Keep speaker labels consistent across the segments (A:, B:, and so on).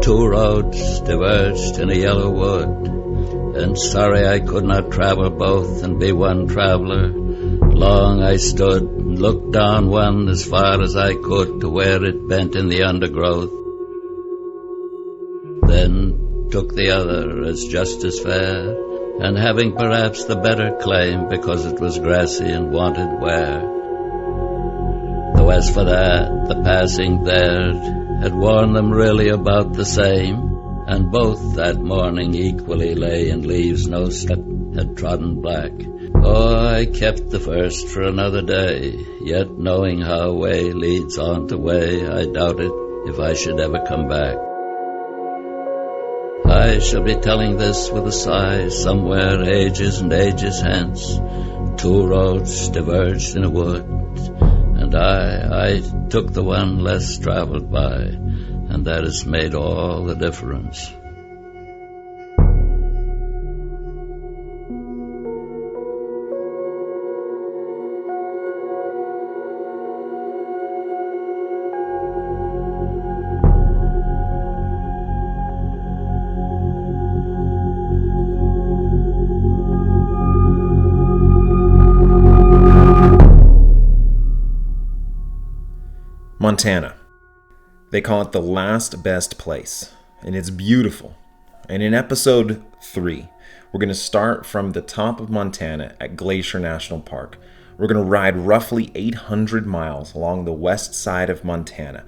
A: Two roads diverged in a yellow wood, and sorry I could not travel both and be one traveler. Long I stood and looked down one as far as I could to where it bent in the undergrowth, then took the other as just as fair, and having perhaps the better claim because it was grassy and wanted wear. Though as for that, the passing there had worn them really about the same, and both that morning equally lay in leaves no step had trodden black. Oh, I kept the first for another day, yet knowing how way leads on to way, I doubted if I should ever come back. I shall be telling this with a sigh somewhere ages and ages hence. Two roads diverged in a wood, and I took the one less traveled by, and that has made all the difference.
B: Montana. They call it the last best place, and it's beautiful. And in episode 3, we're going to start from the top of Montana at Glacier National Park. We're going to ride roughly 800 miles along the west side of Montana,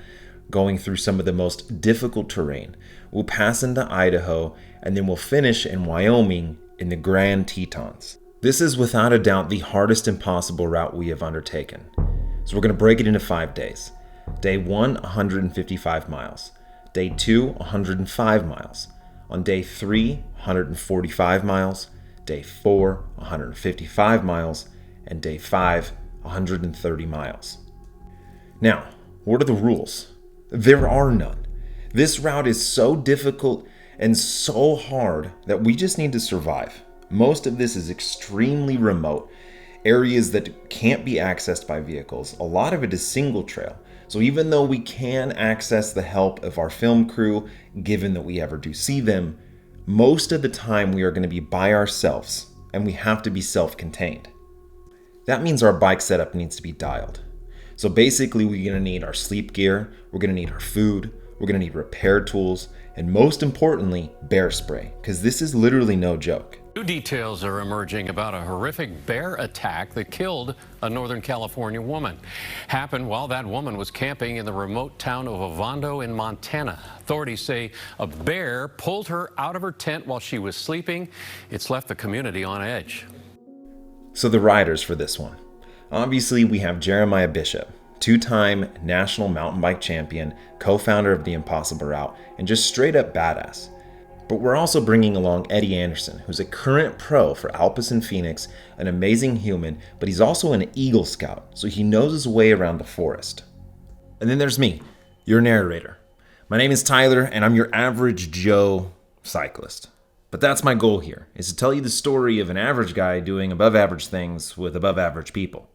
B: going through some of the most difficult terrain. We'll pass into Idaho, and then we'll finish in Wyoming in the Grand Tetons. This is without a doubt the hardest impossible route we have undertaken. So we're going to break it into 5 days. Day 1, 155 miles. Day 2, 105 miles. On day 3, 145 miles. Day 4, 155 miles. And day 5, 130 miles. Now, what are the rules? There are none. This route is so difficult and so hard that we just need to survive. Most of this is extremely remote, areas that can't be accessed by vehicles. A lot of it is single trail. So even though we can access the help of our film crew, given that we ever do see them, most of the time we are going to be by ourselves, and we have to be self-contained. That means our bike setup needs to be dialed. So basically we're going to need our sleep gear, we're going to need our food, we're going to need repair tools, and most importantly, bear spray, because this is literally no joke.
C: New details are emerging about a horrific bear attack that killed a Northern California woman. Happened while that woman was camping in the remote town of Ovando in Montana. Authorities say a bear pulled her out of her tent while she was sleeping. It's left the community on edge.
B: So the riders for this one. Obviously, we have Jeremiah Bishop, two-time national mountain bike champion, co-founder of the Impossible Route, and just straight up badass. But we're also bringing along Eddie Anderson, who's a current pro for Alpicen Fenix, an amazing human, but he's also an Eagle Scout, so he knows his way around the forest. And then there's me, your narrator. My name is Tyler, and I'm your average Joe cyclist. But that's my goal here, is to tell you the story of an average guy doing above average things with above average people.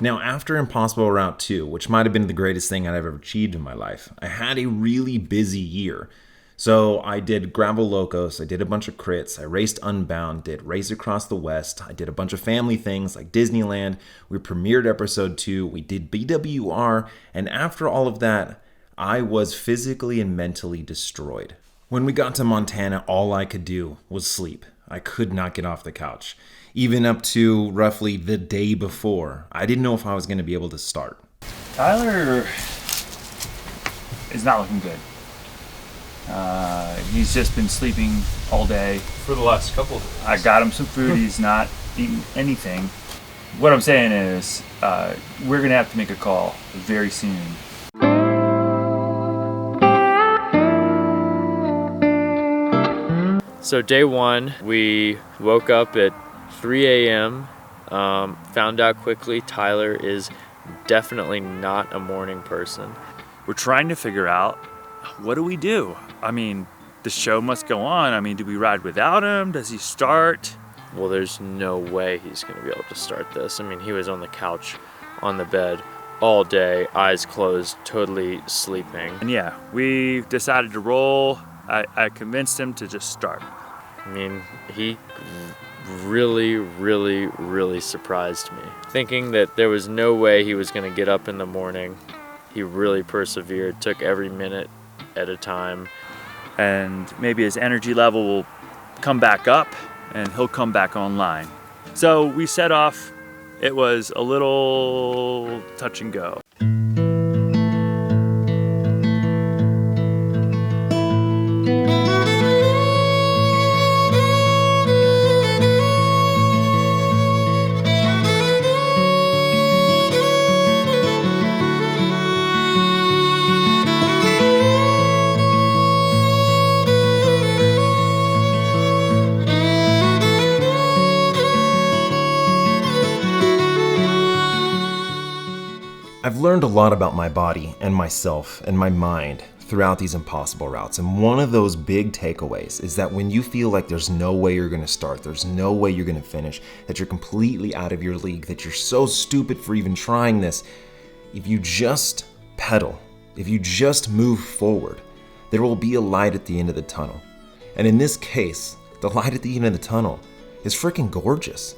B: Now, after Impossible Route 2, which might have been the greatest thing I've ever achieved in my life, I had a really busy year. So I did Gravel Locos, I did a bunch of crits, I raced Unbound, did Race Across the West, I did a bunch of family things like Disneyland, we premiered episode 2, we did BWR, and after all of that, I was physically and mentally destroyed. When we got to Montana, all I could do was sleep. I could not get off the couch. Even up to roughly the day before, I didn't know if I was going to be able to start.
D: Tyler is not looking good. He's just been sleeping all day.
E: For the last couple of days.
D: I got him some food. He's not eating anything. What I'm saying is, we're going to have to make a call very soon.
E: So day 1, we woke up at 3 a.m., found out quickly Tyler is definitely not a morning person.
D: We're trying to figure out, what do we do? I mean, the show must go on. I mean, do we ride without him? Does he start?
E: Well, there's no way he's going to be able to start this. I mean, he was on the couch, on the bed, all day, eyes closed, totally sleeping.
D: And yeah, we decided to roll I convinced him to just start.
E: I mean, he really, really, really surprised me. Thinking that there was no way he was going to get up in the morning, he really persevered, took every minute at a time.
D: And maybe his energy level will come back up and he'll come back online. So we set off. It was a little touch and go.
B: I've learned a lot about my body and myself and my mind throughout these impossible routes. And one of those big takeaways is that when you feel like there's no way you're going to start, there's no way you're going to finish, that you're completely out of your league, that you're so stupid for even trying this, if you just pedal, if you just move forward, there will be a light at the end of the tunnel. And in this case, the light at the end of the tunnel is freaking gorgeous.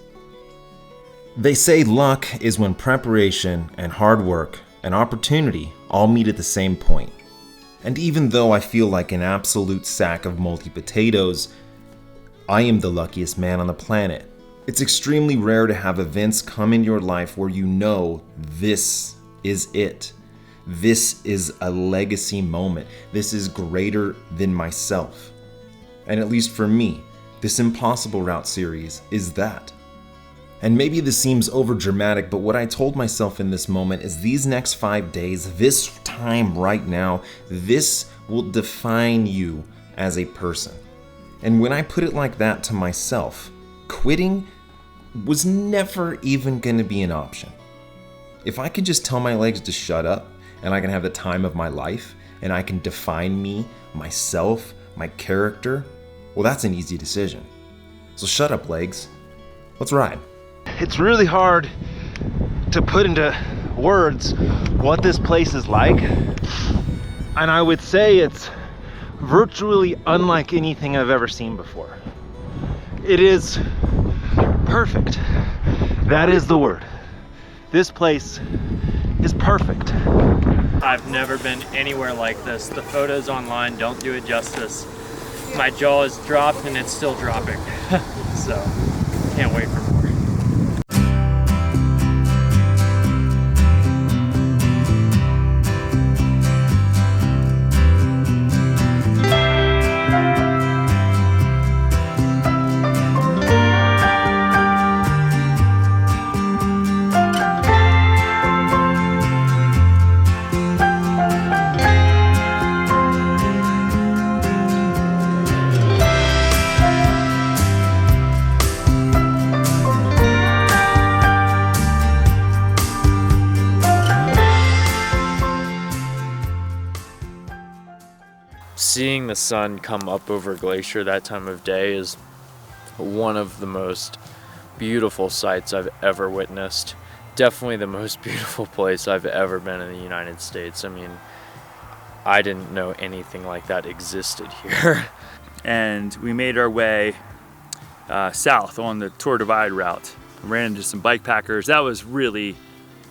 B: They say luck is when preparation and hard work and opportunity all meet at the same point. And even though I feel like an absolute sack of moldy potatoes, I am the luckiest man on the planet. It's extremely rare to have events come in your life where you know this is it. This is a legacy moment. This is greater than myself. And at least for me, this Impossible Route series is that. And maybe this seems overdramatic, but what I told myself in this moment is these next 5 days, this time right now, this will define you as a person. And when I put it like that to myself, quitting was never even going to be an option. If I could just tell my legs to shut up and I can have the time of my life and I can define me, myself, my character, well, that's an easy decision. So shut up, legs. Let's ride.
F: It's really hard to put into words what this place is like. And I would say it's virtually unlike anything I've ever seen before. It is perfect. That is the word. This place is perfect.
E: I've never been anywhere like this. The photos online don't do it justice. My jaw is dropped and it's still dropping. So, can't wait for more. Seeing the sun come up over Glacier that time of day is one of the most beautiful sights I've ever witnessed. Definitely the most beautiful place I've ever been in the United States. I mean, I didn't know anything like that existed here.
D: And we made our way south on the Tour Divide route. We ran into some bike packers. That was really,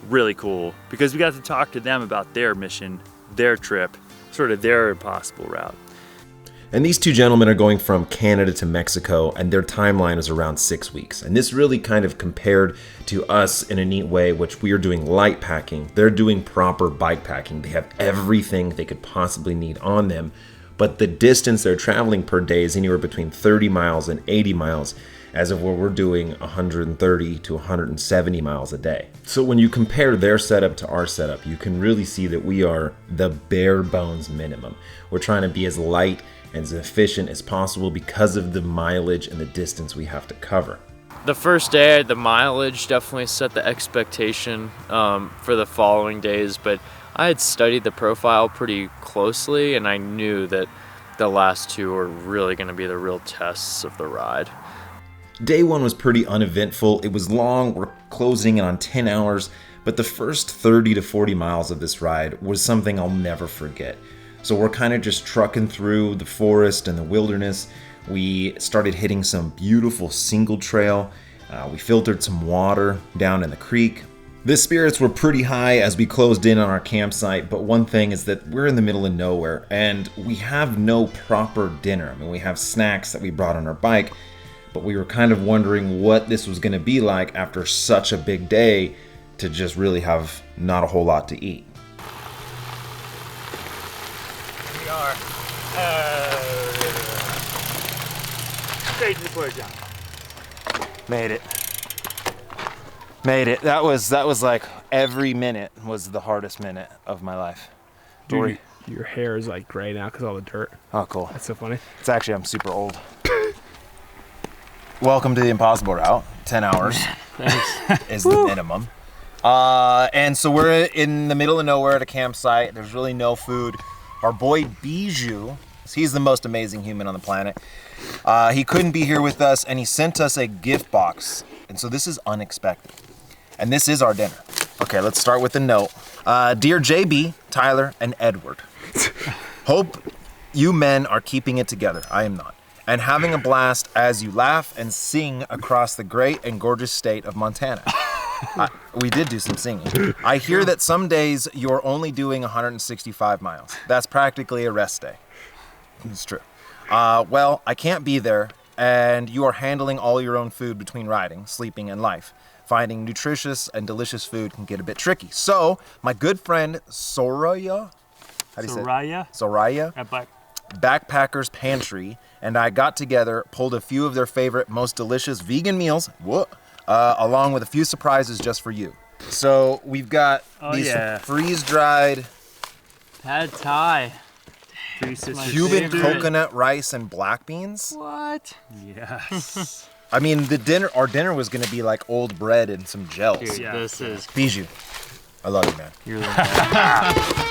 D: really cool because we got to talk to them about their mission, their trip, sort of their impossible route.
B: And these two gentlemen are going from Canada to Mexico, and their timeline is around 6 weeks. And this really kind of compared to us in a neat way, which we are doing light packing. They're doing proper bike packing. They have everything they could possibly need on them, but the distance they're traveling per day is anywhere between 30 miles and 80 miles, as of where we're doing 130 to 170 miles a day. So when you compare their setup to our setup, you can really see that we are the bare bones minimum. We're trying to be as light and as efficient as possible because of the mileage and the distance we have to cover.
E: The first day, the mileage definitely set the expectation for the following days, but I had studied the profile pretty closely and I knew that the last two were really going to be the real tests of the ride.
B: Day one was pretty uneventful. It was long, we're closing in on 10 hours, but the first 30 to 40 miles of this ride was something I'll never forget. So we're kind of just trucking through the forest and the wilderness. We started hitting some beautiful single trail. We filtered some water down in the creek. The spirits were pretty high as we closed in on our campsite, but one thing is that we're in the middle of nowhere and we have no proper dinner. I mean, we have snacks that we brought on our bike, but we were kind of wondering what this was going to be like after such a big day to just really have not a whole lot to eat.
D: We are straight to the porta john.
F: Made it. That was like every minute was the hardest minute of my life.
G: Dude, your hair is like gray now because all the dirt.
F: Oh, cool.
G: That's so funny.
F: It's actually, I'm super old. Welcome to the impossible route. 10 hours is the minimum. And so we're in the middle of nowhere at a campsite. There's really no food. Our boy Bijou, he's the most amazing human on the planet. He couldn't be here with us, and he sent us a gift box. And so this is unexpected. And this is our dinner. Okay, let's start with the note. Dear JB, Tyler, and Edward, hope you men are keeping it together. I am not. And having a blast as you laugh and sing across the great and gorgeous state of Montana. We did do some singing. I hear that some days you're only doing 165 miles. That's practically a rest day. It's true. Well, I can't be there, and you are handling all your own food between riding, sleeping, and life. Finding nutritious and delicious food can get a bit tricky. So, my good friend Soraya, Soraya, Backpackers Pantry, and I got together, pulled a few of their favorite, most delicious vegan meals, along with a few surprises just for you. So, we've got these freeze-dried
E: Pad Thai.
B: Cuban coconut rice and black beans.
E: What?
D: Yes.
B: I mean, our dinner was gonna be like old bread and some gels.
E: Dude, this is...
B: Bijou, I love you, man.
E: You're the best.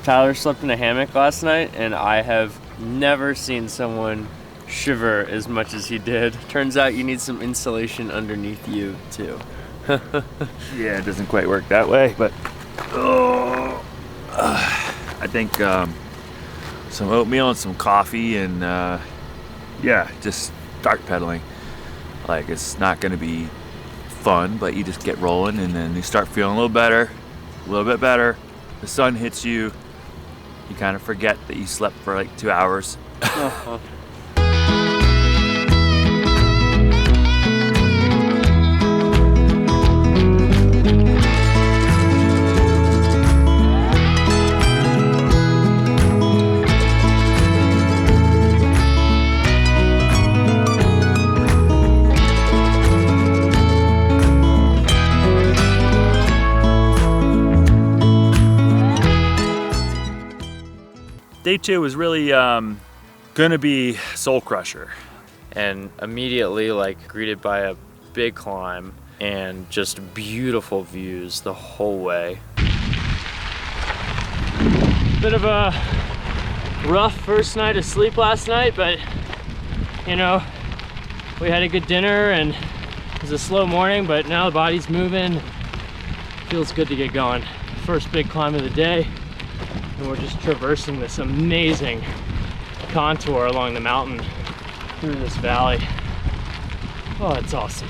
E: Tyler slept in a hammock last night, and I have never seen someone shiver as much as he did. Turns out you need some insulation underneath you, too.
D: Yeah, it doesn't quite work that way, but I think some oatmeal and some coffee and just start pedaling. Like, it's not going to be fun, but you just get rolling and then you start feeling a little bit better. The sun hits you. You kind of forget that you slept for like 2 hours. Day 2 was really gonna be soul crusher.
E: And immediately, like, greeted by a big climb and just beautiful views the whole way. Bit of a rough first night of sleep last night, but you know, we had a good dinner and it was a slow morning, but now the body's moving. Feels good to get going. First big climb of the day, and we're just traversing this amazing contour along the mountain through this valley. Oh, it's awesome.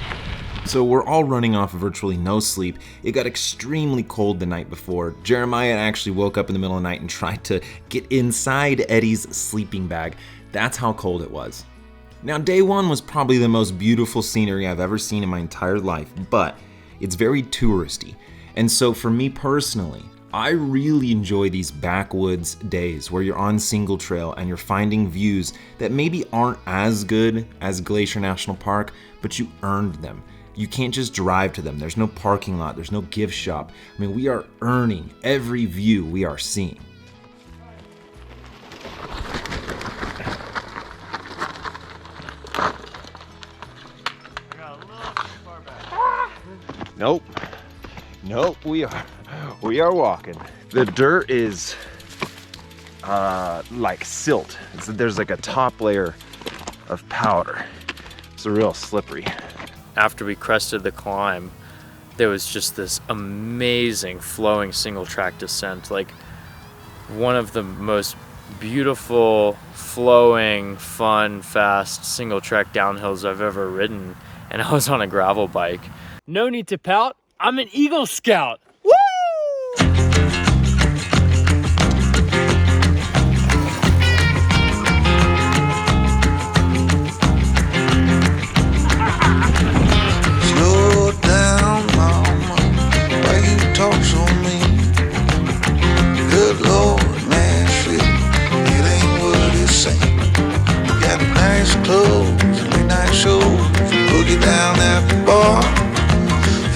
B: So we're all running off of virtually no sleep. It got extremely cold the night before. Jeremiah actually woke up in the middle of the night and tried to get inside Eddie's sleeping bag. That's how cold it was. Now, day 1 was probably the most beautiful scenery I've ever seen in my entire life, but it's very touristy. And so for me personally, I really enjoy these backwoods days where you're on single trail and you're finding views that maybe aren't as good as Glacier National Park, but you earned them. You can't just drive to them. There's no parking lot. There's no gift shop. I mean, we are earning every view we are seeing.
F: Nope. Nope, we are walking. The dirt is like silt. There's like a top layer of powder. It's real slippery.
E: After we crested the climb, there was just this amazing flowing single track descent, like one of the most beautiful, flowing, fun, fast single track downhills I've ever ridden, and I was on a gravel bike. No need to pout, I'm an Eagle Scout. Woo!
H: Slow down, mama, why you talk so mean? Good Lord, Nashville, it ain't what it seems. Got nice clothes and midnight shows, boogie down at the bar,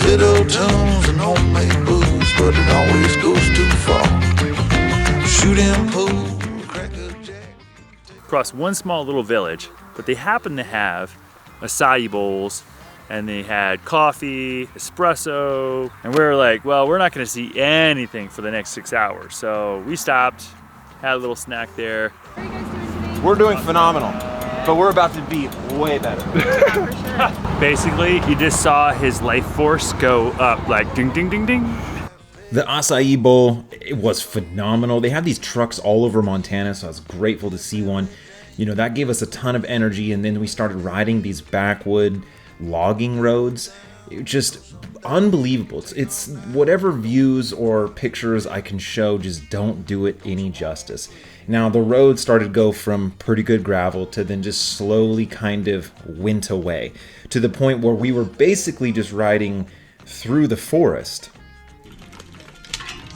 H: fiddle tunes and homemade booze, but it always goes too far. Shooting pool, cracker jack.
D: Across one small little village, but they happened to have acai bowls, and they had coffee, espresso, and we were like, well, we're not gonna see anything for the next 6 hours. So we stopped, had a little snack there.
F: We're doing phenomenal, but we're about to be way better.
D: Basically, you just saw his life force go up like ding, ding, ding, ding.
B: The acai bowl, it was phenomenal. They have these trucks all over Montana, so I was grateful to see one. You know, that gave us a ton of energy, and then we started riding these backwood logging roads. It just unbelievable. It's whatever views or pictures I can show just don't do it any justice. Now the road started to go from pretty good gravel to then just slowly kind of went away to the point where we were basically just riding through the forest.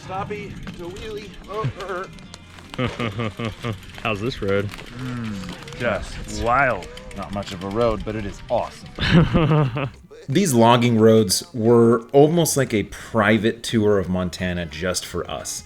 F: Stoppy, the wheelie.
E: How's this road?
F: Just
D: Wild.
F: not much of a road, but it is awesome.
B: These logging roads were almost like a private tour of Montana just for us.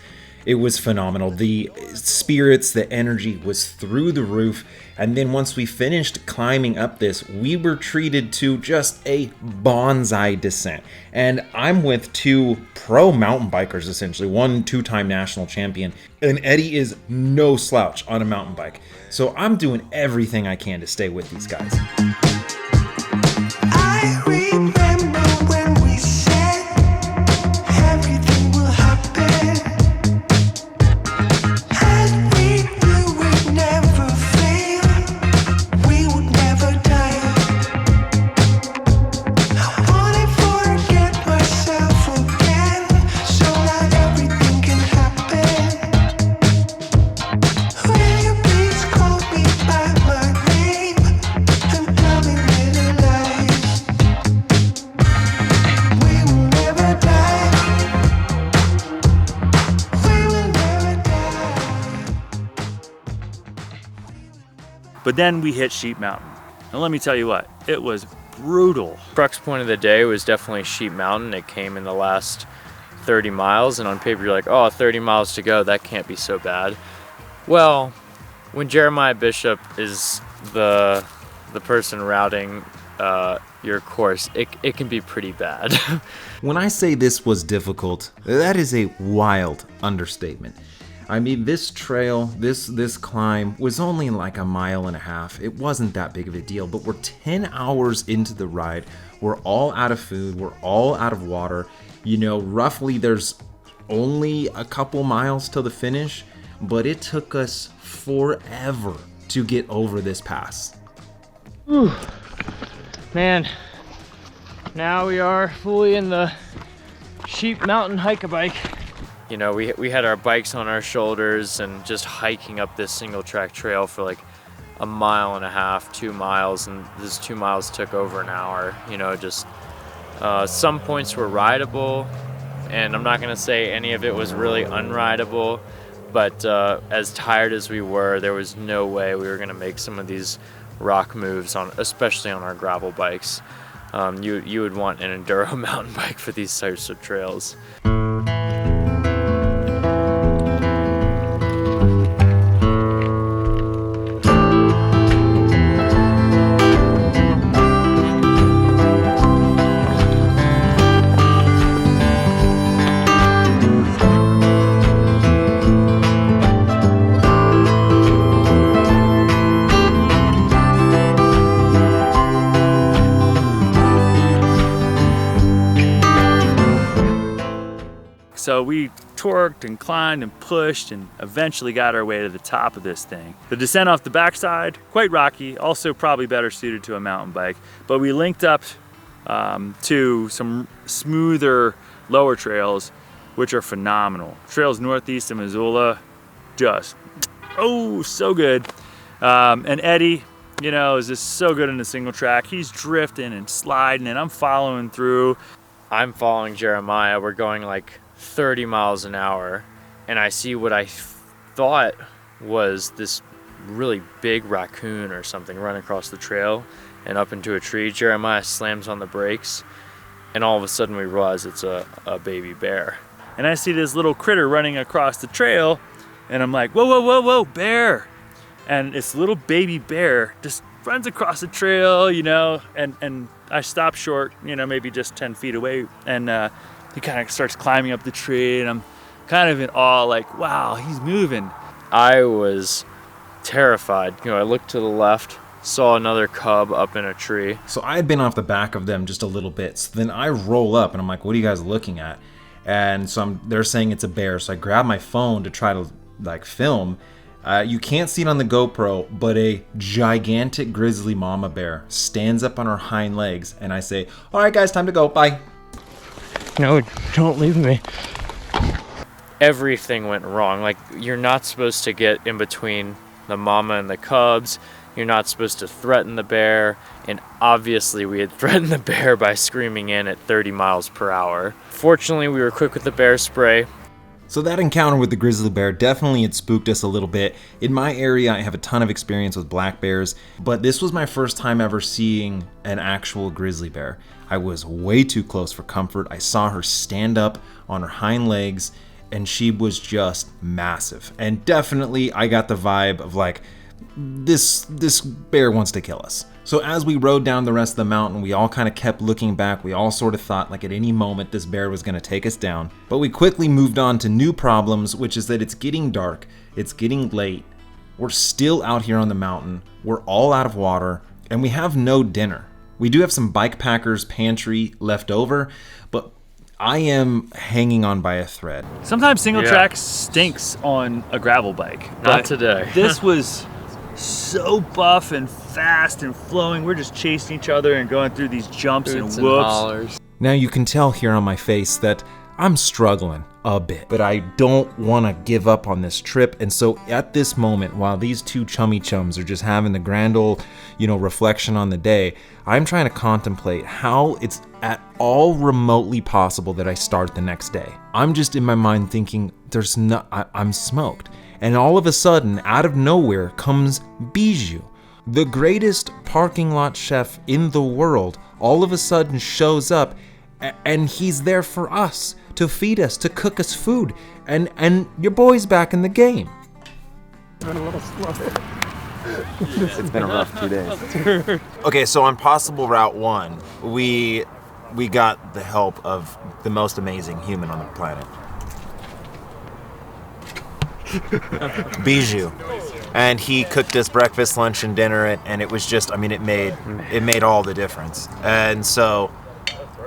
B: It was phenomenal. The spirits, the energy was through the roof. And then once we finished climbing up this, we were treated to just a bonsai descent. And I'm with two pro mountain bikers, essentially, one two-time national champion. And Eddie is no slouch on a mountain bike. So I'm doing everything I can to stay with these guys.
H: I remember when we said everything will happen, and we knew we'd never fail, we would never die. I wanna forget myself again, so that everything can happen. Will you please call me by my name and tell me little lies? We will never die. We will never die.
D: But then we hit Sheep Mountain. And let me tell you what, it was brutal.
E: Crux point of the day was definitely Sheep Mountain. It came in the last 30 miles, and on paper you're like, oh, 30 miles to go, that can't be so bad. Well, when Jeremiah Bishop is the person routing your course, it can be pretty bad.
B: When I say this was difficult, that is a wild understatement. I mean, this trail, this climb was only like a mile and a half. It wasn't that big of a deal, but we're 10 hours into the ride. We're all out of food. We're all out of water. You know, roughly there's only a couple miles till the finish, but it took us forever to get over this pass.
E: Man, now we are fully in the Sheep Mountain hike-a-bike. You know, we had our bikes on our shoulders and just hiking up this single track trail for like a mile and a half, 2 miles, and this 2 miles took over an hour. You know, just some points were rideable, and I'm not gonna say any of it was really unrideable, but as tired as we were, there was no way we were gonna make some of these rock moves especially on our gravel bikes. You would want an enduro mountain bike for these types of trails.
D: So we torqued and climbed and pushed and eventually got our way to the top of this thing. The descent off the backside, quite rocky, also probably better suited to a mountain bike. But we linked up to some smoother lower trails, which are phenomenal. Trails northeast of Missoula, just, oh, so good. And Eddie, you know, is just so good in the single track. He's drifting and sliding and I'm following through.
E: I'm following Jeremiah. We're going like 30 miles an hour, and I see what I thought was this really big raccoon or something run across the trail and up into a tree. Jeremiah slams on the brakes, and all of a sudden we realize it's a baby bear.
D: And I see this little critter running across the trail, and I'm like, whoa, whoa, whoa, whoa, bear. And this little baby bear just runs across the trail, you know, and I stop short, you know, maybe just 10 feet away, and he kind of starts climbing up the tree, and I'm kind of in awe, like, wow, he's moving.
E: I was terrified. You know, I looked to the left, saw another cub up in a tree.
B: So I had been off the back of them just a little bit. So then I roll up and I'm like, what are you guys looking at? And so they're saying it's a bear. So I grab my phone to try to like film. You can't see it on the GoPro, but a gigantic grizzly mama bear stands up on her hind legs, and I say, all right, guys, time to go. Bye.
G: No, don't leave me.
E: Everything went wrong. Like, you're not supposed to get in between the mama and the cubs. You're not supposed to threaten the bear. And obviously we had threatened the bear by screaming in at 30 miles per hour. Fortunately, we were quick with the bear spray.
B: So that encounter with the grizzly bear definitely had spooked us a little bit. In my area, I have a ton of experience with black bears, but this was my first time ever seeing an actual grizzly bear. I was way too close for comfort. I saw her stand up on her hind legs, and she was just massive. And definitely I got the vibe of like, this bear wants to kill us. So as we rode down the rest of the mountain, we all kind of kept looking back. We all sort of thought like at any moment this bear was going to take us down. But we quickly moved on to new problems, which is that it's getting dark, it's getting late, we're still out here on the mountain, we're all out of water, and we have no dinner. We do have some bike packers' pantry left over, but I am hanging on by a thread.
D: Sometimes single track stinks on a gravel bike.
E: Not today.
D: This was so buff and fast and flowing. We're just chasing each other and going through these jumps and whoops.
B: Now you can tell here on my face that I'm struggling a bit, but I don't want to give up on this trip. And so at this moment, while these two chummy chums are just having the grand old, reflection on the day, I'm trying to contemplate how it's at all remotely possible that I start the next day. I'm just in my mind thinking I'm smoked. And all of a sudden, out of nowhere comes Bijou, the greatest parking lot chef in the world, all of a sudden shows up, and he's there for us, to feed us, to cook us food, and your boy's back in the game.
G: It's been a little slow.
B: It's been a rough 2 days. Okay, so on possible route 1, we got the help of the most amazing human on the planet. Bijou, and he cooked us breakfast, lunch, and dinner, and it was just, it made all the difference. And so,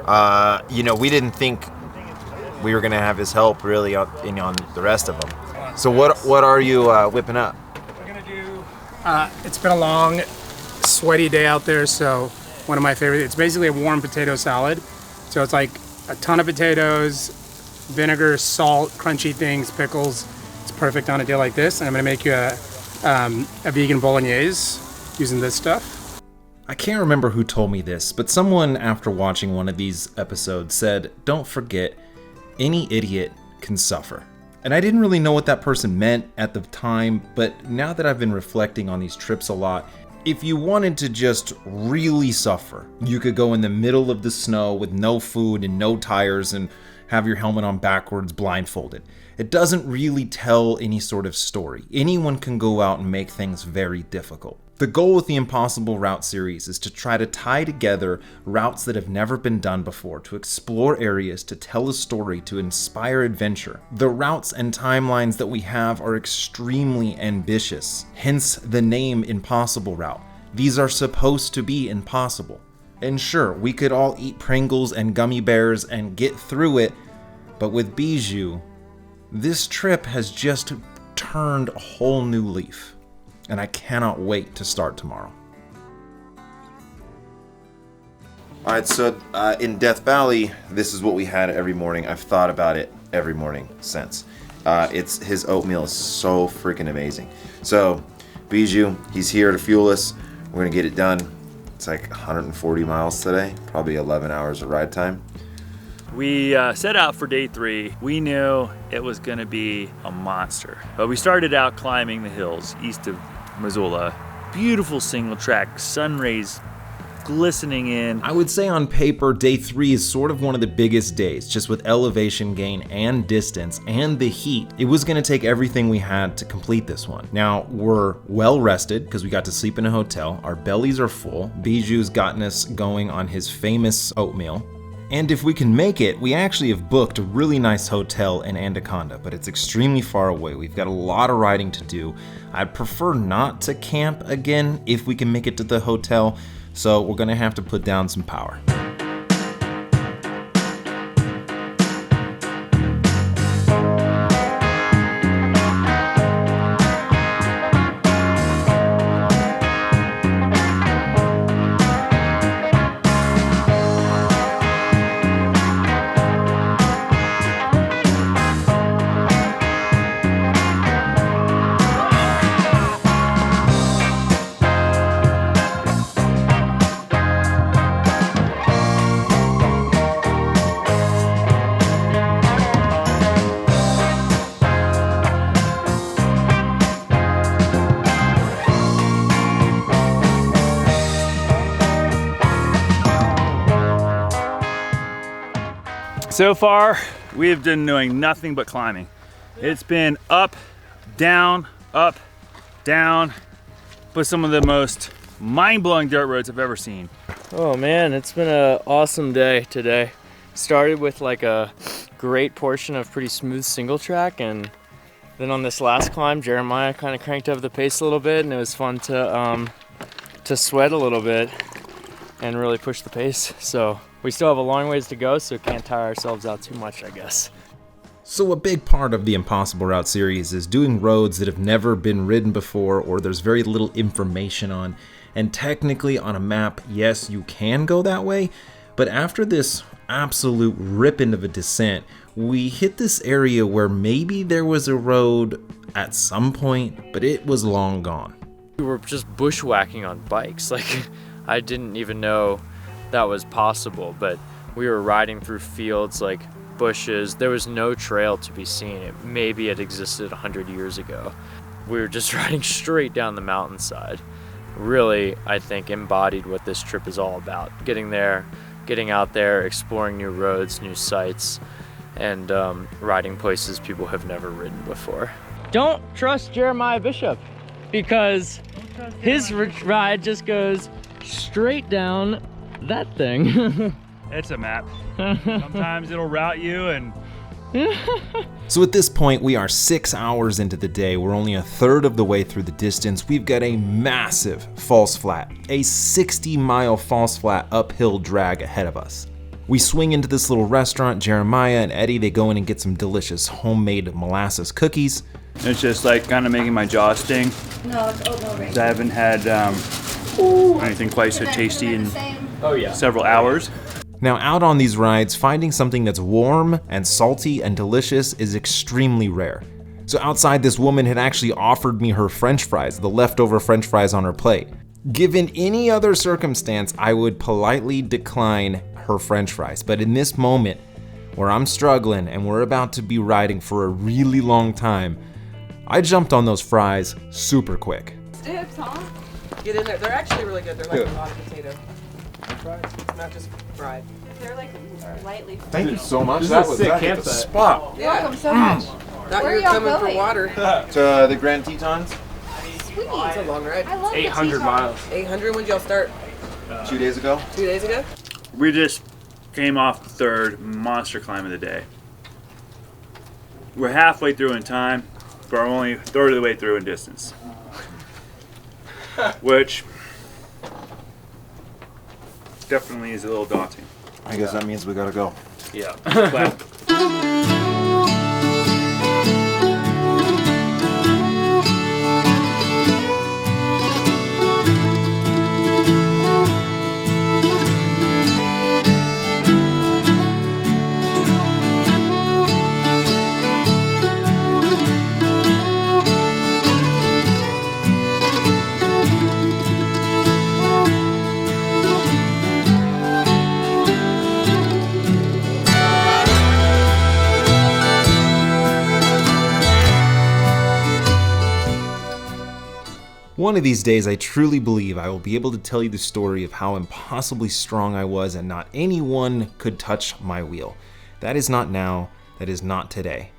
B: we didn't think we were gonna have his help really on the rest of them. So what are you whipping up?
I: We're gonna do. It's been a long, sweaty day out there, so one of my favorite. It's basically a warm potato salad. So it's like a ton of potatoes, vinegar, salt, crunchy things, pickles. It's perfect on a day like this, and I'm gonna make you a vegan bolognese using this stuff.
B: I can't remember who told me this, but someone after watching one of these episodes said, don't forget, any idiot can suffer. And I didn't really know what that person meant at the time, but now that I've been reflecting on these trips a lot, if you wanted to just really suffer, you could go in the middle of the snow with no food and no tires and have your helmet on backwards, blindfolded. It doesn't really tell any sort of story. Anyone can go out and make things very difficult. The goal with the Impossible Route series is to try to tie together routes that have never been done before, to explore areas, to tell a story, to inspire adventure. The routes and timelines that we have are extremely ambitious, hence the name Impossible Route. These are supposed to be impossible. And sure, we could all eat Pringles and gummy bears and get through it, But with Bijou, this trip has just turned a whole new leaf, and I cannot wait to start tomorrow. All right, so in Death Valley, this is what we had every morning. I've thought about it every morning since. His oatmeal is so freaking amazing. So, Bijou, he's here to fuel us. We're gonna get it done. It's like 140 miles today, probably 11 hours of ride time.
D: We set out for day 3. We knew it was gonna be a monster. But we started out climbing the hills east of Missoula. Beautiful single track, sun rays glistening in.
B: I would say on paper, day 3 is sort of one of the biggest days, just with elevation gain and distance and the heat. It was gonna take everything we had to complete this one. Now, we're well rested because we got to sleep in a hotel. Our bellies are full. Bijou's gotten us going on his famous oatmeal. And if we can make it, we actually have booked a really nice hotel in Anaconda, but it's extremely far away. We've got a lot of riding to do. I'd prefer not to camp again if we can make it to the hotel, so we're gonna have to put down some power.
D: So far, we have been doing nothing but climbing. It's been up, down, but some of the most mind-blowing dirt roads I've ever seen.
E: Oh man, it's been an awesome day today. Started with like a great portion of pretty smooth single track, and then on this last climb, Jeremiah kind of cranked up the pace a little bit, and it was fun to sweat a little bit and really push the pace. So we still have a long ways to go, so can't tire ourselves out too much, I guess.
B: So a big part of the Impossible Route series is doing roads that have never been ridden before or there's very little information on. And technically on a map, yes, you can go that way, but after this absolute ripping of a descent, we hit this area where maybe there was a road at some point, but it was long gone.
E: We were just bushwhacking on bikes. Like, I didn't even know that was possible, but we were riding through fields, like bushes. There was no trail to be seen. Maybe it existed 100 years ago. We were just riding straight down the mountainside. Really, I think, embodied what this trip is all about. Getting there, getting out there, exploring new roads, new sights, and riding places people have never ridden before. Don't trust Jeremiah Bishop, because his ride just goes straight down that thing.
D: It's a map. Sometimes it'll route you and...
B: So at this point, we are 6 hours into the day. We're only a third of the way through the distance. We've got a massive false flat, a 60-mile false flat uphill drag ahead of us. We swing into this little restaurant. Jeremiah and Eddie, they go in and get some delicious homemade molasses cookies.
D: It's just like kind of making my jaw sting.
J: No, it's oatmeal raisin.
D: I haven't had anything quite so tasty in several hours.
B: Now, out on these rides, finding something that's warm and salty and delicious is extremely rare. So outside, this woman had actually offered me her French fries, the leftover French fries on her plate. Given any other circumstance, I would politely decline her French fries. But in this moment, where I'm struggling and we're about to be riding for a really long time, I jumped on those fries super quick.
J: Dips, huh?
K: Get in there. They're actually really good. They're like a lot of potato. It's not just fried.
J: They're like lightly.
B: Thank you so much.
G: That was a sick
B: spot.
J: You're welcome so much.
K: Thought
J: Where
K: you were
J: y'all
K: coming
J: going?
K: for water.
B: To the Grand Tetons.
J: Sweet.
K: It's a long ride.
J: I love
G: 800
J: the
G: miles.
K: 800. When did y'all start?
B: 2 days ago.
K: 2 days ago?
D: We just came off the third monster climb of the day. We're halfway through in time, but we're only a third of the way through in distance. Which definitely is a little daunting.
B: I guess that means we gotta go.
D: Yeah.
B: One of these days, I truly believe I will be able to tell you the story of how impossibly strong I was and not anyone could touch my wheel. That is not now, that is not today.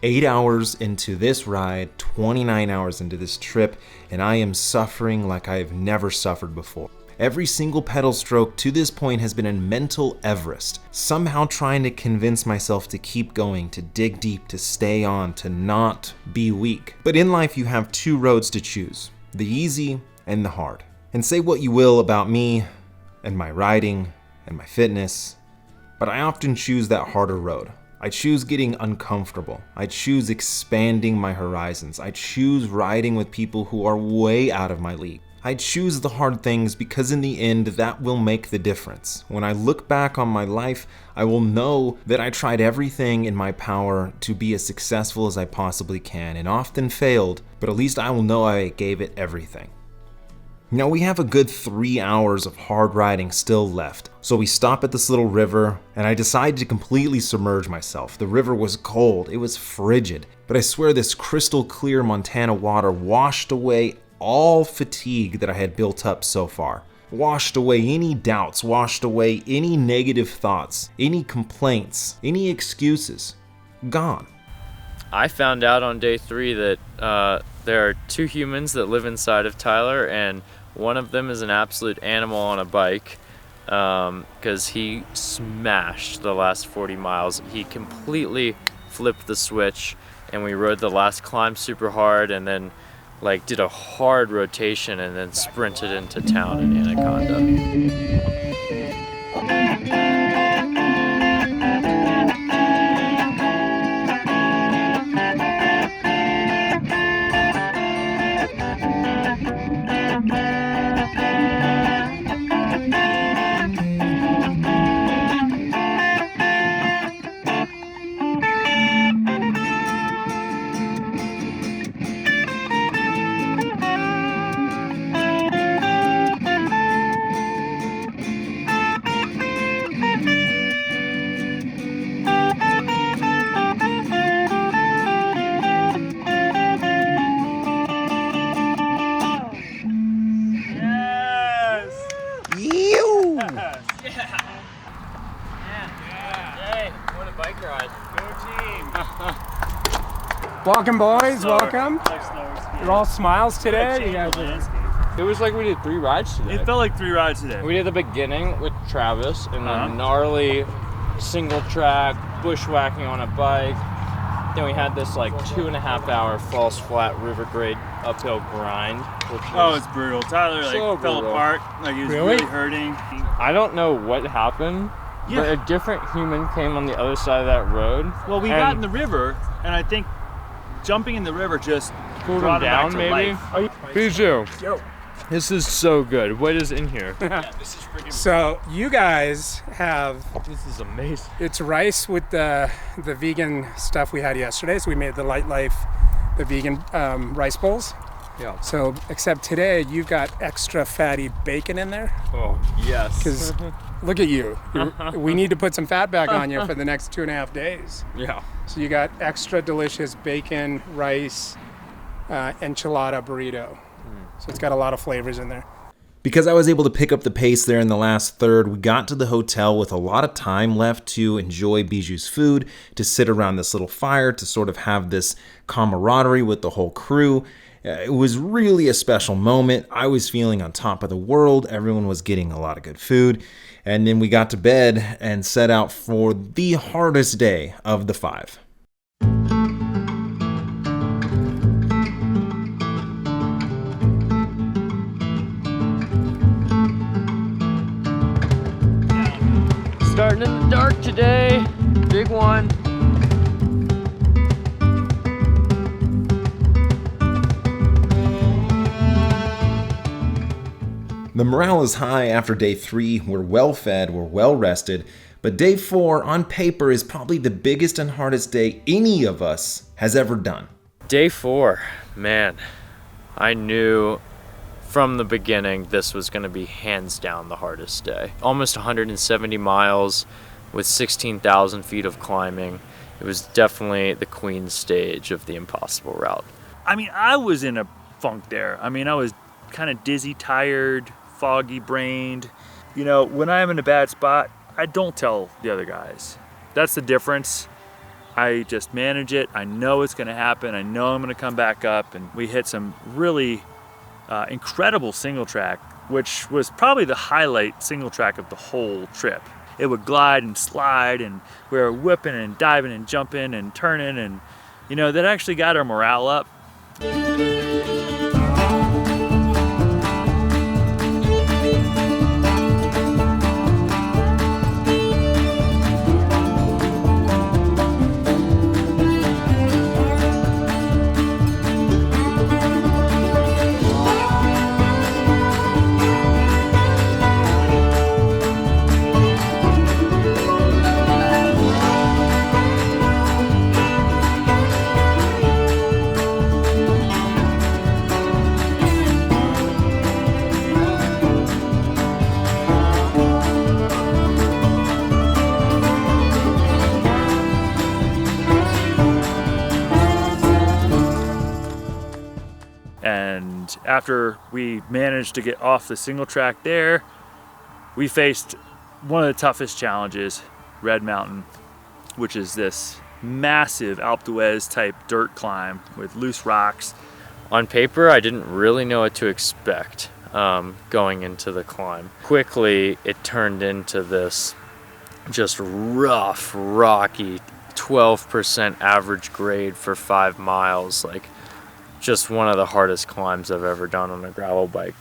B: 8 hours into this ride, 29 hours into this trip, and I am suffering like I have never suffered before. Every single pedal stroke to this point has been a mental Everest, somehow trying to convince myself to keep going, to dig deep, to stay on, to not be weak. But in life you have two roads to choose, the easy and the hard. And say what you will about me and my riding and my fitness, but I often choose that harder road. I choose getting uncomfortable. I choose expanding my horizons. I choose riding with people who are way out of my league. I choose the hard things because in the end, that will make the difference. When I look back on my life, I will know that I tried everything in my power to be as successful as I possibly can and often failed, but at least I will know I gave it everything. Now we have a good 3 hours of hard riding still left. So we stop at this little river and I decided to completely submerge myself. The river was cold, it was frigid, but I swear this crystal clear Montana water washed away all fatigue that I had built up so far. Washed away any doubts, washed away any negative thoughts, any complaints, any excuses. Gone.
E: I found out on day 3 that there are 2 humans that live inside of Tyler, and one of them is an absolute animal on a bike because he smashed the last 40 miles. He completely flipped the switch, and we rode the last climb super hard and then did a hard rotation and then sprinted into town in Anaconda.
I: Welcome, boys. Welcome. You're all smiles today. You guys are...
E: It was like we did 3 rides today.
D: It felt like 3 rides today.
E: We did the beginning with Travis and then gnarly single track bushwhacking on a bike. Then we had this 2.5 hour false flat river grade uphill grind.
D: It's brutal. Tyler
E: so
D: fell
E: brutal.
D: apart. He was really hurting.
E: I don't know what happened, but a different human came on the other side of that road.
D: Well, we got in the river, and I think jumping in the river just
E: cooled him down, maybe. Bijou.
I: Yo.
E: This is so good. What is in here?
D: This is freaking.
I: So you guys have.
E: This is amazing.
I: It's rice with the vegan stuff we had yesterday. So we made the Light Life, the vegan rice bowls.
E: Yeah.
I: So except today you've got extra fatty bacon in there.
E: Oh yes.
I: Because look at you. We need to put some fat back on you for the next 2.5 days.
E: Yeah.
I: So you got extra delicious bacon, rice, enchilada burrito. So it's got a lot of flavors in there.
B: Because I was able to pick up the pace there in the last third, we got to the hotel with a lot of time left to enjoy Bijou's food, to sit around this little fire, to sort of have this camaraderie with the whole crew. It was really a special moment. I was feeling on top of the world. Everyone was getting a lot of good food. And then we got to bed and set out for the hardest day of the 5.
E: Starting in the dark today. Big one.
B: The morale is high after day 3. We're well fed, we're well rested, but day 4 on paper is probably the biggest and hardest day any of us has ever done.
E: Day 4, man, I knew from the beginning this was going to be hands down the hardest day. Almost 170 miles with 16,000 feet of climbing. It was definitely the queen stage of the impossible route.
D: I mean, I was in a funk there. I mean, I was kind of dizzy, tired, foggy brained. You know, when I'm in a bad spot, I don't tell the other guys. That's the difference. I just manage it. I know it's gonna happen. I know I'm gonna come back up, and we hit some really incredible single track, which was probably the highlight single track of the whole trip. It would glide and slide, and we were whipping and diving and jumping and turning, and you know, that actually got our morale up. And after we managed to get off the single track there, we faced one of the toughest challenges, Red Mountain, which is this massive Alpe d'Huez type dirt climb with loose rocks.
E: On paper, I didn't really know what to expect going into the climb. Quickly, it turned into this just rough, rocky, 12% average grade for 5 miles. Like, just one of the hardest climbs I've ever done on a gravel bike.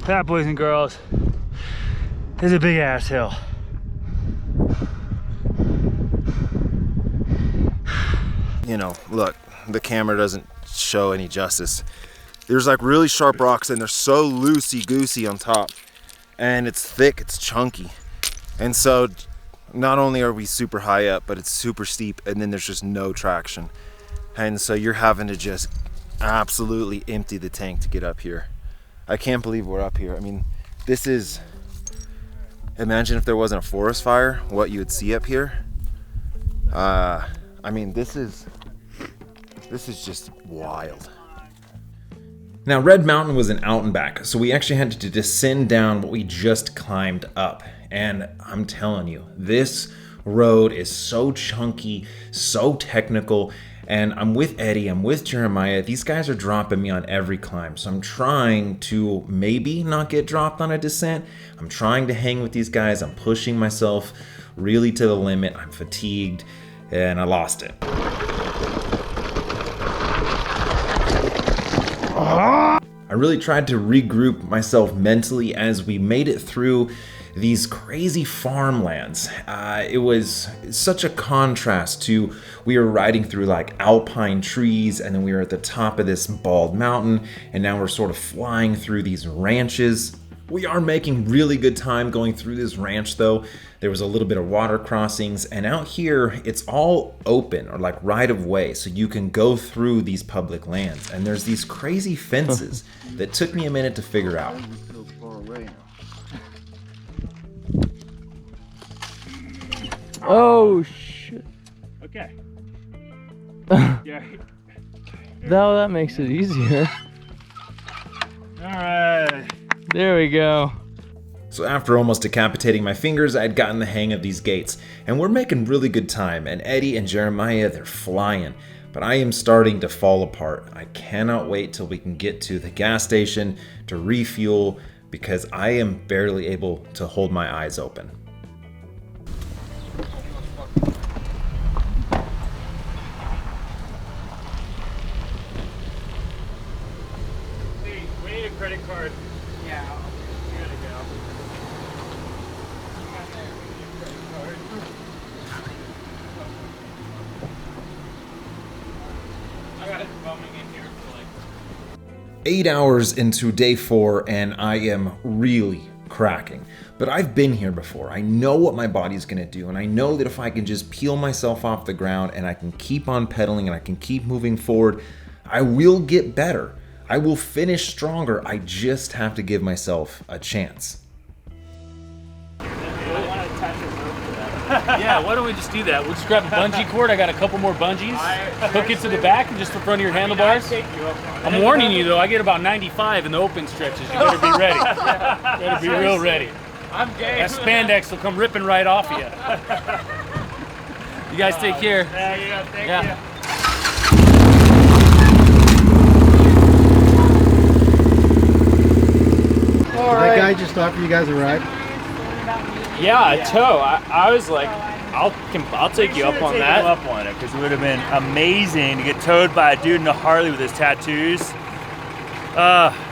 D: That, boys and girls, is a big ass hill.
B: You know, look, the camera doesn't show any justice. There's like really sharp rocks and they're so loosey-goosey on top. And it's thick, it's chunky. And so not only are we super high up, but it's super steep, and then there's just no traction. And so you're having to just absolutely empty the tank to get up here. I can't believe we're up here. I mean, this is, imagine if there wasn't a forest fire, what you would see up here. I mean, this is just wild.
L: Now, Red Mountain was an out and back, so we actually had to descend down what we just climbed up. And I'm telling you, this road is so chunky, so technical, and I'm with Eddie, I'm with Jeremiah. These guys are dropping me on every climb, so I'm trying to maybe not get dropped on a descent. I'm trying to hang with these guys. I'm pushing myself really to the limit. I'm fatigued, and I lost it. I really tried to regroup myself mentally as we made it through these crazy farmlands. It was such a contrast to, we were riding through like alpine trees, and then we were at the top of this bald mountain, and now we're sort of flying through these ranches. We are making really good time going through this ranch though. There was a little bit of water crossings, and out here it's all open or like right of way, so you can go through these public lands, and there's these crazy fences that took me a minute to figure out.
E: Oh shit.
D: Okay. Yeah.
E: No, that makes it easier.
D: All right.
E: There we go.
L: So after almost decapitating my fingers, I had gotten the hang of these gates, and we're making really good time, and Eddie and Jeremiah, they're flying. But I am starting to fall apart. I cannot wait till we can get to the gas station to refuel, because I am barely able to hold my eyes open.
D: Hey, we need a credit card.
I: Yeah.
D: You gotta go. I got it bumming in here for like
L: 8 hours into day 4, and I am really cracking. But I've been here before. I know what my body's gonna do, and I know that if I can just peel myself off the ground and I can keep on pedaling and I can keep moving forward, I will get better. I will finish stronger. I just have to give myself a chance.
M: Yeah, why don't we just do that? We'll just grab a bungee cord. I got a couple more bungees. Hook it to the back and just the front of your handlebars. I'm warning you though, I get about 95 in the open stretches. You better be ready. You better be real ready.
D: I'm gay.
M: That spandex will come ripping right off of you. You guys take care.
D: Yeah, thank you.
N: That guy just offered you guys a ride?
E: Yeah, a tow. I was like, I'll take you up on that.
D: Up on it, because it would have been amazing to get towed by a dude in a Harley with his tattoos. It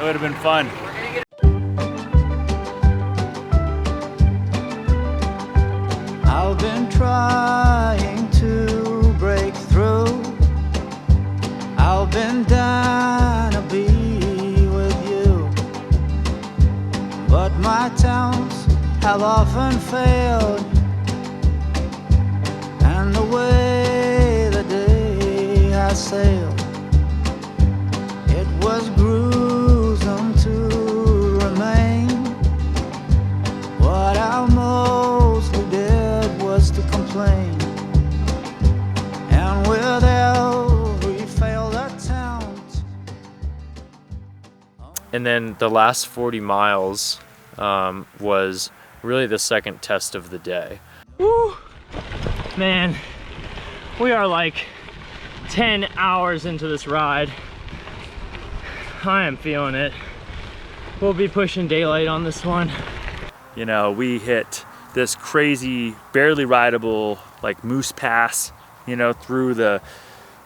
D: would have been fun.
H: I've been trying to break through. I've been dying to be with you, but my attempts have often failed, and the way the day has sailed, it was gruesome to remain. What I mostly did was to complain, and with every failed attempt.
E: And then the last 40 miles was really the second test of the day.
O: Woo! Man, we are like 10 hours into this ride. I am feeling it. We'll be pushing daylight on this one.
D: You know, we hit this crazy, barely rideable, like Moose Pass, you know, through the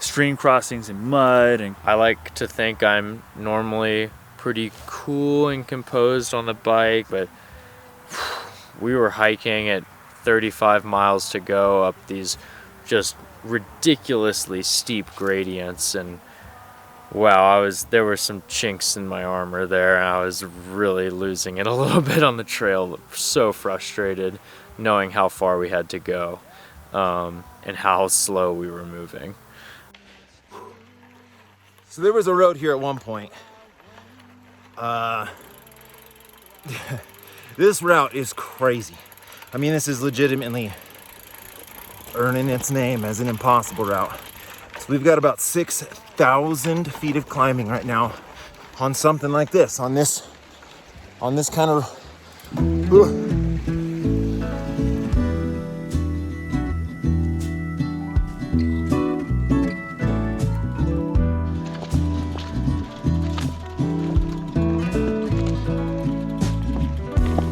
D: stream crossings and mud. And
E: I like to think I'm normally pretty cool and composed on the bike, but we were hiking at 35 miles to go up these just ridiculously steep gradients, and wow, there were some chinks in my armor there, and I was really losing it a little bit on the trail. So frustrated knowing how far we had to go, and how slow we were moving.
F: So there was a road here at one point. This route is crazy. I mean, this is legitimately earning its name as an impossible route. So we've got about 6,000 feet of climbing right now on something like this, on this kind of.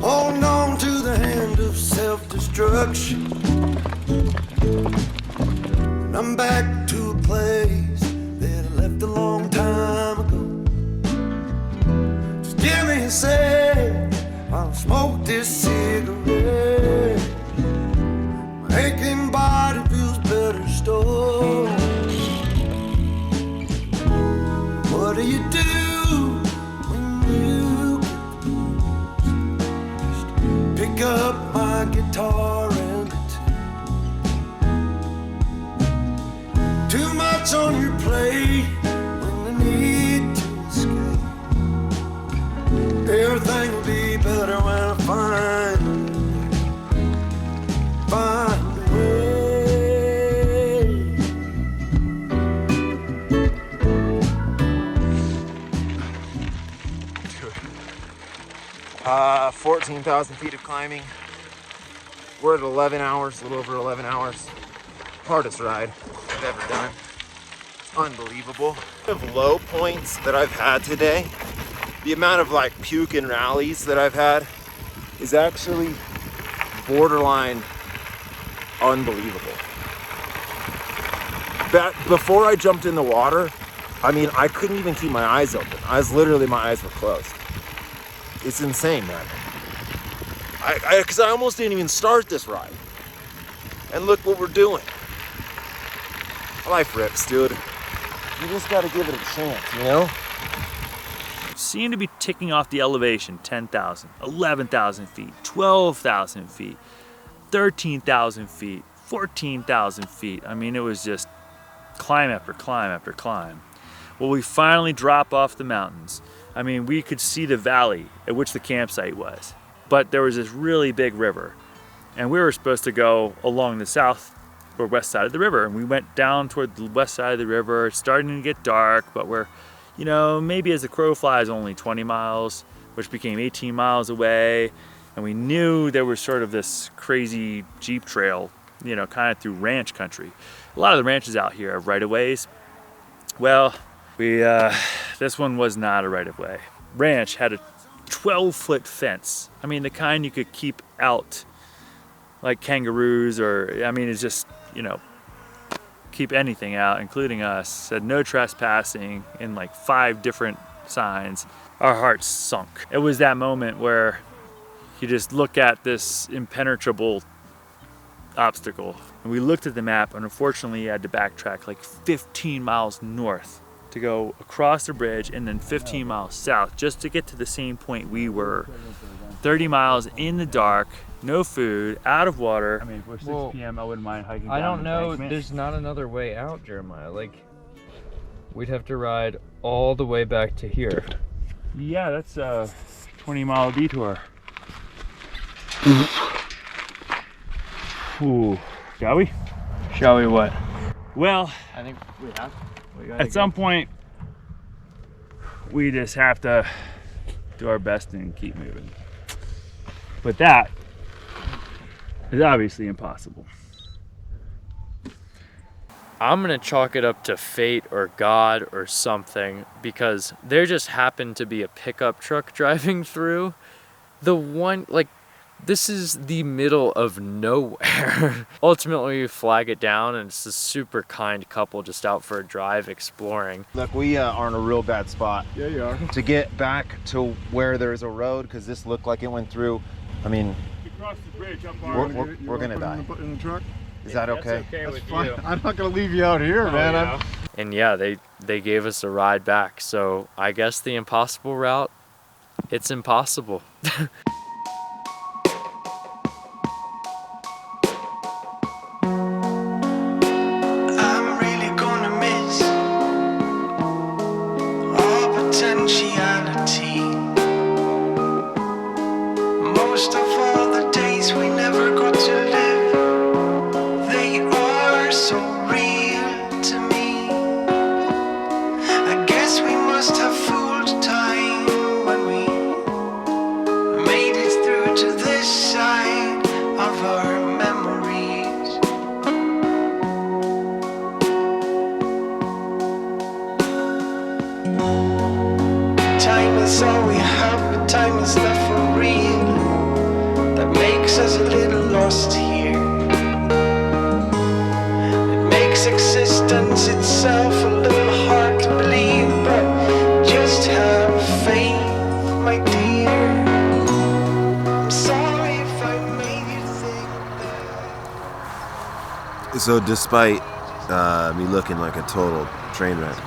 H: Holding on to the hand of self-destruction. And I'm back to a place that I left a long time ago. Just give me a sec while I smoke this cigarette. My aching body feels better still. What do you do when you pick up my guitar and too much on your plate when the need to escape? Everything will be better when I find a way.
L: 14,000 feet of climbing. We're at 11 hours, a little over 11 hours. Hardest ride I've ever done. Unbelievable. The low points that I've had today, the amount of like puke and rallies that I've had is actually borderline unbelievable. Before I jumped in the water, I mean, I couldn't even keep my eyes open. My eyes were closed. It's insane, man. Because I almost didn't even start this ride. And look what we're doing. Life rips, dude. You just gotta give it a chance, you know?
D: Seem to be ticking off the elevation. 10,000, 11,000 feet, 12,000 feet, 13,000 feet, 14,000 feet. I mean, it was just climb after climb after climb. Well, we finally drop off the mountains. I mean, we could see the valley at which the campsite was, but there was this really big river, and we were supposed to go along the south or west side of the river, and we went down toward the west side of the river. It's starting to get dark, but we're, you know, maybe as the crow flies, only 20 miles, which became 18 miles away, and we knew there was sort of this crazy Jeep trail, you know, kind of through ranch country. A lot of the ranches out here have right-of-ways. Well, this one was not a right-of-way. Ranch had a 12-foot fence. I mean, the kind you could keep out like kangaroos, or, I mean, it's just, you know, keep anything out, including us. Said no trespassing in like 5 different signs. Our hearts sunk. It was that moment where you just look at this impenetrable obstacle, and we looked at the map, and unfortunately you had to backtrack like 15 miles north to go across the bridge, and then 15 miles south just to get to the same point we were. 30 miles in the dark, no food, out of water. I mean, if we're 6 p.m., I wouldn't mind hiking down.
E: I don't
D: the
E: know,
D: embankment.
E: there's not another way out, Jeremiah. Like, we'd have to ride all the way back to here.
D: Yeah, that's a 20-mile detour. Ooh, shall we?
E: Shall we what?
D: Well,
E: I think we have.
D: At some point, we just have to do our best and keep moving. But that is obviously impossible.
E: I'm gonna chalk it up to fate or God or something, because there just happened to be a pickup truck driving through. The one, like, this is the middle of nowhere. Ultimately, we flag it down, and it's a super kind couple just out for a drive exploring.
L: Look, we are in a real bad spot.
N: Yeah, you are.
L: To get back to where there's a road, because this looked like it went through. I mean,
D: Across the bridge,
L: we're gonna die.
N: In the truck?
L: Is that okay?
N: That's fine. I'm not gonna leave you out here, man.
E: Yeah. And yeah, they gave us a ride back. So I guess the impossible route, it's impossible.
H: I'm really gonna miss our potentiality. Most of all the days we never got to live, they are so real to me. I guess we must have fooled time when we made it through to this side of our memories. Time is all we have, but time is left for real. That makes us a little lost here. It makes existence itself a little hard to believe, but just have faith, my dear. I'm sorry if I made you think.
L: So despite me looking like a total train wreck,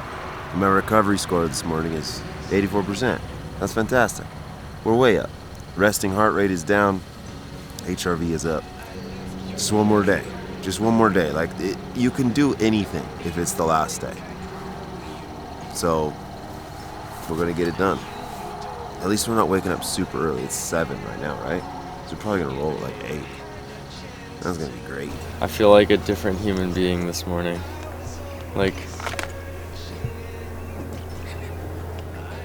L: my recovery score this morning is 84%. That's fantastic. We're way up. Resting heart rate is down. HRV is up. Just one more day. Just one more day. Like, you can do anything if it's the last day. So, we're gonna get it done. At least we're not waking up super early. It's 7 right now, right? So we're probably gonna roll at like 8. That's gonna be great.
E: I feel like a different human being this morning. Like,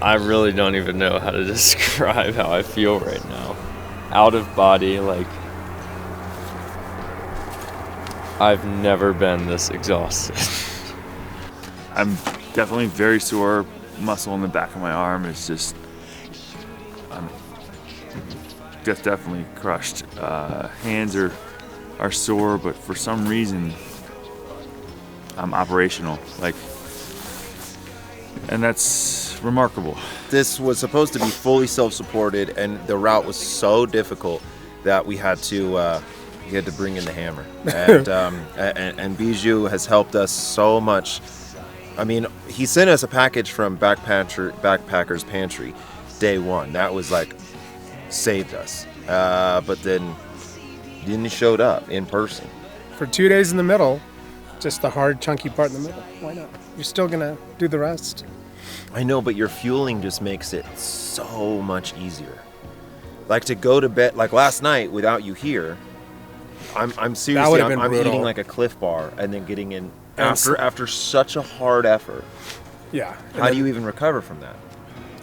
E: I really don't even know how to describe how I feel right now. out of body, like, I've never been this exhausted.
D: I'm definitely very sore. Muscle in the back of my arm is just, I'm just definitely crushed. Hands are sore, but for some reason, I'm operational. Like, and that's remarkable.
B: This was supposed to be fully self-supported, and the route was so difficult that we had to bring in the hammer. And Bijou has helped us so much. I mean, he sent us a package from Backpacker's Pantry day one. That was like, saved us. But then he showed up in person.
I: For 2 days in the middle, just the hard, chunky part in the middle. Why not? You're still gonna do the rest.
B: I know, but your fueling just makes it so much easier. Like, to go to bed, like last night without you here, I'm seriously, I'm eating like a Cliff Bar and then getting in after such a hard effort.
I: Yeah.
B: How do you even recover from that?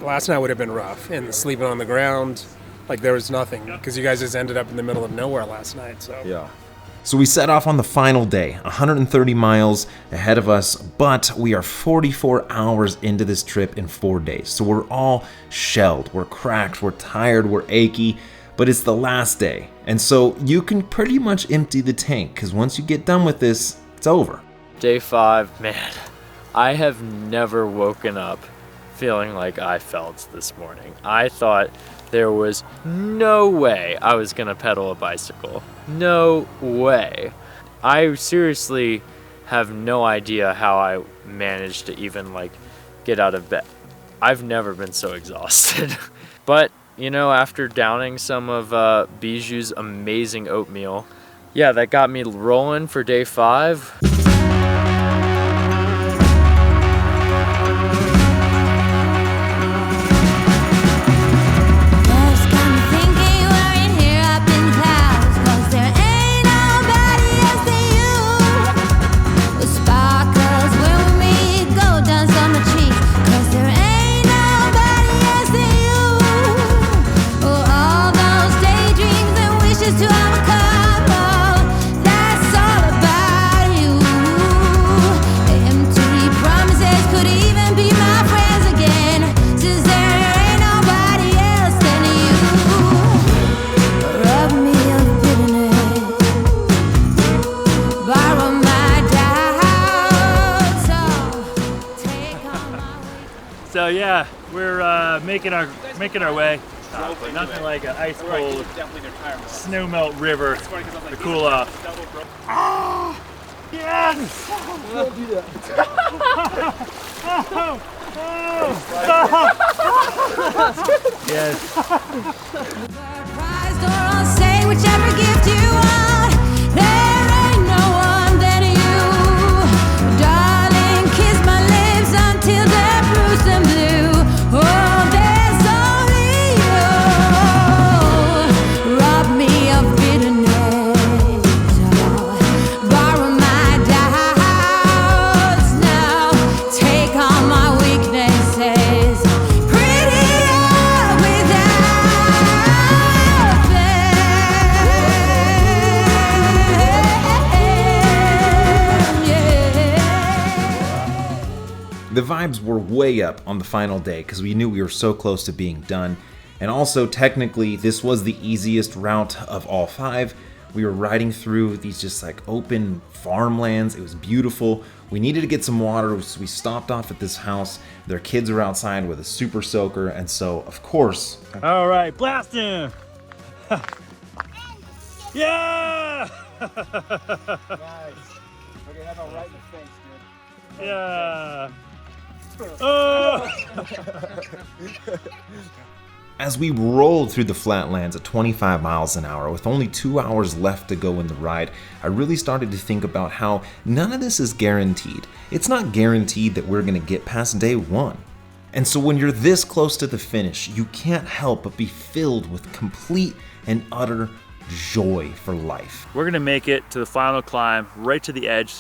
I: Last night would have been rough, and sleeping on the ground, like there was nothing, because you guys just ended up in the middle of nowhere last night. So
B: yeah.
L: So we set off on the final day, 130 miles ahead of us, but we are 44 hours into this trip in 4 days. So we're all shelled, we're cracked, we're tired, we're achy, but it's the last day. And so you can pretty much empty the tank, because once you get done with this, it's over.
E: Day 5, man, I have never woken up feeling like I felt this morning. I thought there was no way I was gonna pedal a bicycle. No way. I seriously have no idea how I managed to even like get out of bed. I've never been so exhausted. But, you know, after downing some of Bijou's amazing oatmeal, yeah, that got me rolling for day 5.
D: So yeah, we're making our way. Nothing like an ice cold snow melt river to cool off. Ah, yes! Don't do that. Yes.
P: Say whichever gift you want. There ain't no one than you. Darling, kiss my lips until they're bruised and blue. Oh, there's only you. Rob me of bitterness. Borrow my doubts now. Take all my weaknesses.
L: The vibes were way up on the final day because we knew we were so close to being done. And also, technically, this was the easiest route of all 5. We were riding through these just like open farmlands. It was beautiful. We needed to get some water, so we stopped off at this house. Their kids are outside with a super soaker, and so, of course...
D: All right, blasting! Yeah!
N: Nice. Okay, that's all right in the face, dude.
D: Yeah! Oh!
L: As we rolled through the flatlands at 25 miles an hour with only 2 hours left to go in the ride, I really started to think about how none of this is guaranteed. It's not guaranteed that we're going to get past day 1. And so when you're this close to the finish, you can't help but be filled with complete and utter joy for life.
D: We're going to make it to the final climb, right to the edge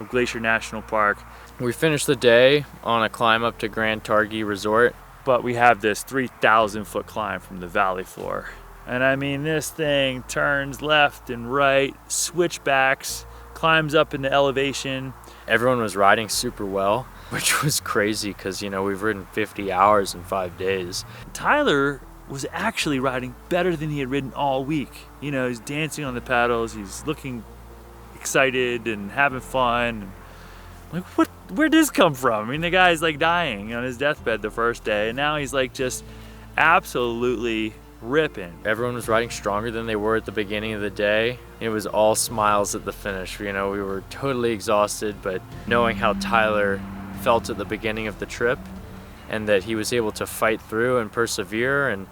D: of Glacier National Park.
E: We finished the day on a climb up to Grand Targhee Resort.
D: But we have this 3,000 foot climb from the valley floor. And I mean, this thing turns left and right, switchbacks, climbs up into elevation.
E: Everyone was riding super well, which was crazy because, you know, we've ridden 50 hours in 5 days.
D: Tyler was actually riding better than he had ridden all week. You know, he's dancing on the paddles, he's looking excited and having fun. Like, where'd this come from? I mean, the guy's like dying on his deathbed the first day, and now he's like just absolutely ripping.
E: Everyone was riding stronger than they were at the beginning of the day. It was all smiles at the finish. You know, we were totally exhausted, but knowing how Tyler felt at the beginning of the trip and that he was able to fight through and persevere and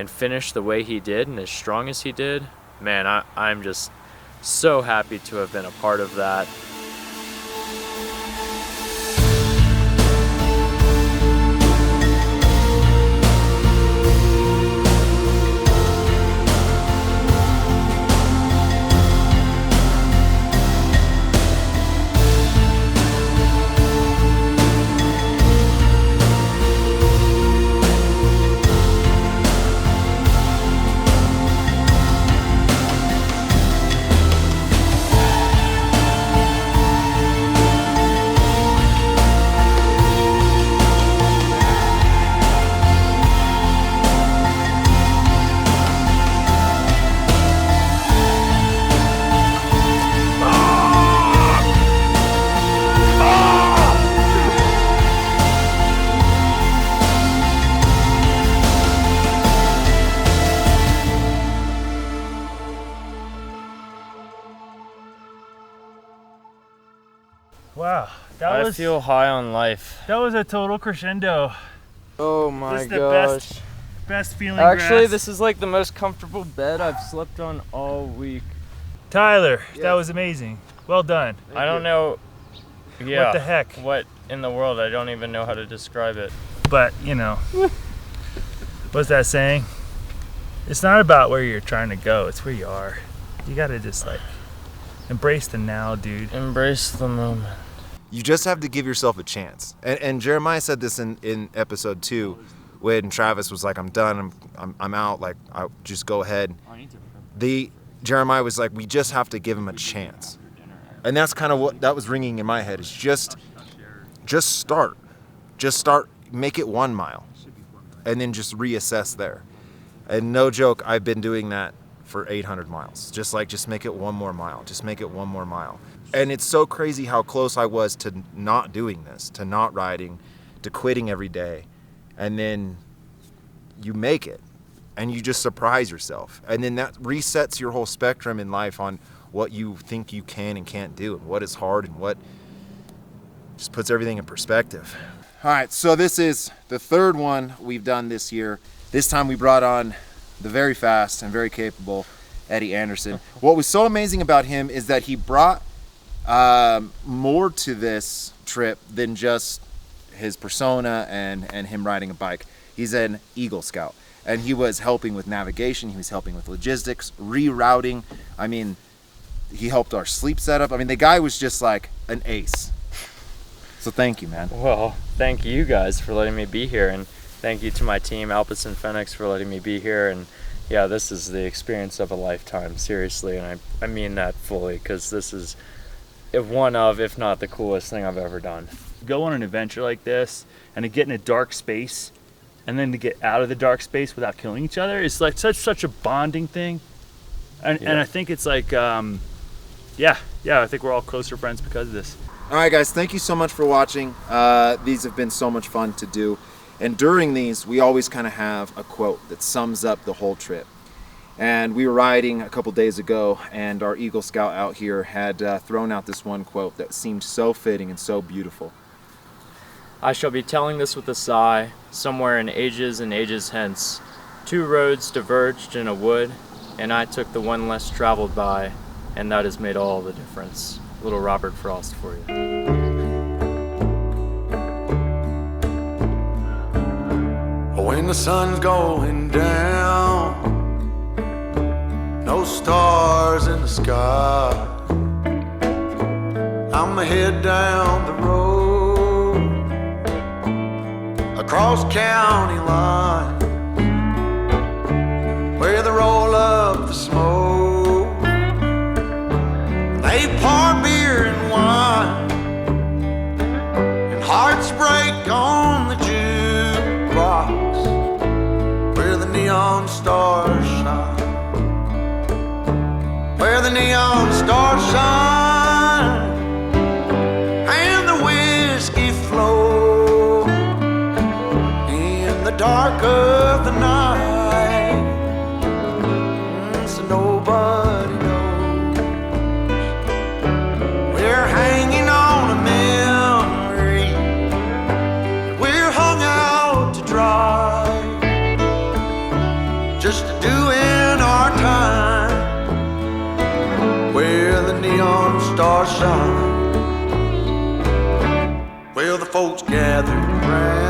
E: finish the way he did and as strong as he did, man, I'm just so happy to have been a part of that.
D: Wow,
E: I feel high on life.
D: That was a total crescendo.
E: Oh my
D: This is the
E: gosh.
D: best feeling.
E: Actually,
D: grass.
E: this is like the most comfortable bed I've slept on all week.
D: Tyler, that was amazing. Well done.
E: I don't know. Yeah.
D: What the heck?
E: What in the world? I don't even know how to describe it.
D: But, you know, what's that saying? It's not about where you're trying to go, it's where you are. You gotta just like embrace the now, dude.
E: Embrace the moment.
L: You just have to give yourself a chance. And Jeremiah said this in episode 2 when Travis was like, I'm done, I'm out, like, I'll just go ahead. Jeremiah was like, we just have to give him a chance. And that's kind of what that was ringing in my head, is just start. Just start, make it 1 mile, and then just reassess there. And no joke, I've been doing that for 800 miles. Just make it 1 more mile. Just make it 1 more mile. And it's so crazy how close I was to not doing this, to not riding, to quitting every day. And then you make it, and you just surprise yourself. And then that resets your whole spectrum in life on what you think you can and can't do, and what is hard, and what just puts everything in perspective. All right, so this is the 3rd one we've done this year. This time we brought on the very fast and very capable Eddie Anderson. What was so amazing about him is that he brought more to this trip than just his persona and him riding a bike. He's an Eagle Scout, and he was helping with navigation, he was helping with logistics, rerouting. I mean, he helped our sleep setup. I mean, the guy was just like an ace. So thank you, man.
E: Well, thank you guys for letting me be here, and thank you to my team, Alpicen Fenix, for letting me be here. And yeah, this is the experience of a lifetime, seriously, and I mean that fully, because this is one of, if not the coolest thing I've ever done.
D: Go on an adventure like this and to get in a dark space and then to get out of the dark space without killing each other, it's like such a bonding thing. And I think it's like, I think we're all closer friends because of this.
L: All right, guys, thank you so much for watching. These have been so much fun to do. And during these, we always kind of have a quote that sums up the whole trip. And we were riding a couple days ago, and our Eagle Scout out here had thrown out this one quote that seemed so fitting and so beautiful.
E: I shall be telling this with a sigh, somewhere in ages and ages hence. 2 roads diverged in a wood, and I took the one less traveled by, and that has made all the difference. Little Robert Frost for you.
H: When the sun's going down, no stars in the sky, I'ma head down the road across county line where the roll the smoke. They pour beer and wine, and hearts break on the jukebox where the neon stars shine. Where the neon stars shine and the whiskey flow in the dark of the night, so nobody knows. We're hanging on a memory, we're hung out to dry, just doing our time where the neon stars shine. Well, the folks gathered around